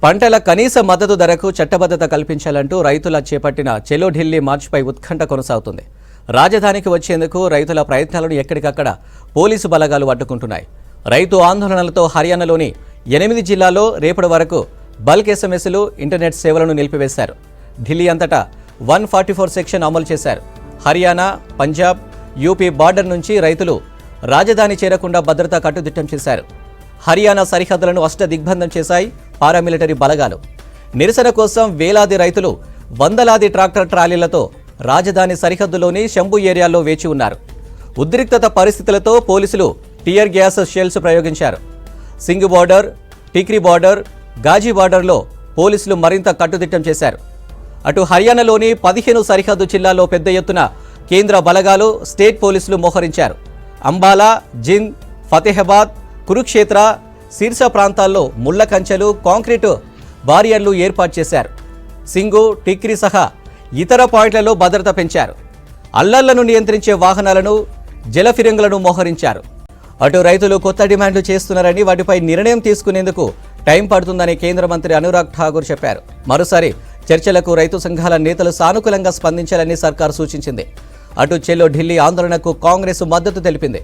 పంటల కనీస మద్దతు ధరకు చట్టబద్ధత కల్పించాలంటూ రైతుల చేపట్టిన చెలో ఢిల్లీ మార్చ్పై ఉత్కంఠ కొనసాగుతుంది. రాజధానికి వచ్చేందుకు రైతుల ప్రయత్నాలను ఎక్కడికక్కడ పోలీసు బలగాలు అడ్డుకుంటున్నాయి. రైతు ఆందోళనలతో హర్యానాలోని 8 జిల్లాల్లో రేపటి వరకు బల్క్ ఎస్ఎంఎస్లు, ఇంటర్నెట్ సేవలను నిలిపివేశారు. ఢిల్లీ అంతటా 144 సెక్షన్ అమలు చేశారు. హర్యానా, పంజాబ్, యూపీ బార్డర్ నుంచి రైతులు రాజధాని చేరకుండా భద్రత కట్టుదిట్టం చేశారు. హర్యానా సరిహద్దులను అష్టదిగ్బంధం చేశాయి పారామిలిటరీ బలగాలు. నిరసన కోసం వేలాది రైతులు వందలాది ట్రాక్టర్ ట్రాలీలతో రాజధాని సరిహద్దులోని శంభు ఏరియాలో వేచి ఉన్నారు. ఉద్రిక్తత పరిస్థితులతో పోలీసులు టియర్ గ్యాస్ షెల్స్ ప్రయోగించారు. సింగ్ బార్డర్, టిక్రీ బార్డర్, గాజీ బార్డర్లో పోలీసులు మరింత కట్టుదిట్టం చేశారు. అటు హర్యానాలోని 15 సరిహద్దు జిల్లాల్లో పెద్ద ఎత్తున కేంద్ర బలగాలు, స్టేట్ పోలీసులు మోహరించారు. అంబాలా, జింద్, ఫతేహాబాద్, కురుక్షేత్ర, సిర్సా ప్రాంతాల్లో ముళ్ల కంచెలు, కాంక్రీటు బారియర్లు ఏర్పాటు చేశారు. సింగు, టిక్రీ సహా ఇతర పాయింట్లలో భద్రత పెంచారు. అల్లర్లను నియంత్రించే వాహనాలను, జలఫిరంగులను మోహరించారు. అటు రైతులు కొత్త డిమాండ్లు చేస్తున్నారని, వాటిపై నిర్ణయం తీసుకునేందుకు టైం పడుతుందని కేంద్ర మంత్రి అనురాగ్ ఠాకూర్ చెప్పారు. మరోసారి చర్చలకు రైతు సంఘాల నేతలు సానుకూలంగా స్పందించాలని సర్కారు సూచించింది. అటు చెలో ఢిల్లీ ఆందోళనకు కాంగ్రెస్ మద్దతు తెలిపింది.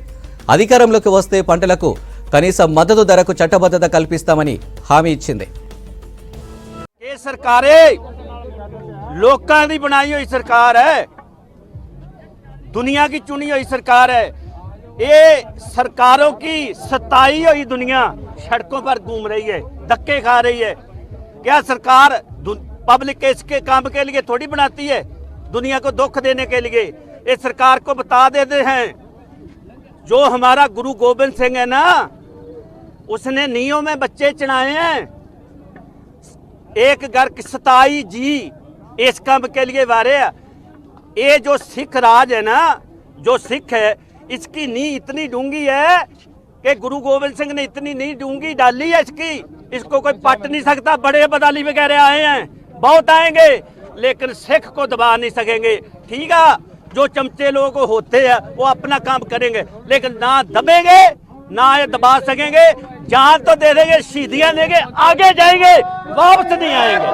అధికారంలోకి వస్తే పంటలకు కనీస మద్దతు ధరకు చట్టబద్ధత కల్పిస్తామని హామీ ఇచ్చింది. ये सरकारें लोकां दी बनाई हुई सरकार है, दुनिया की चुनी हुई सरकार है। ये सरकारों की सताई हुई दुनिया सड़कों पर घूम रही है, धक्के खा रही है। क्या सरकार पब्लिक के इसके काम के लिए थोड़ी बनाती है, दुनिया को दुख देने के लिए। ये सरकार को बता देते हैं, जो हमारा गुरु गोबिंद सिंह है ना, उसने नीयों में बच्चे चढ़ाए हैं। एक घर की 27 जी इस काम के लिए वारे। ये जो सिख राज है ना, जो सिख है, इसकी नींव इतनी डूंगी है कि गुरु गोबिंद सिंह ने इतनी नींव डूंगी डाली है इसकी, इसको कोई पट नहीं सकता। बड़े बदाली वगैरह आए हैं, बहुत आएंगे, लेकिन सिख को दबा नहीं सकेंगे। ठीक है, जो चमचे लोग होते हैं वो अपना काम करेंगे, लेकिन ना दबेंगे ना ये दबा सकेंगे। जान तो दे देंगे, शहीदियां देंगे, आगे जाएंगे, वापस नहीं आएंगे।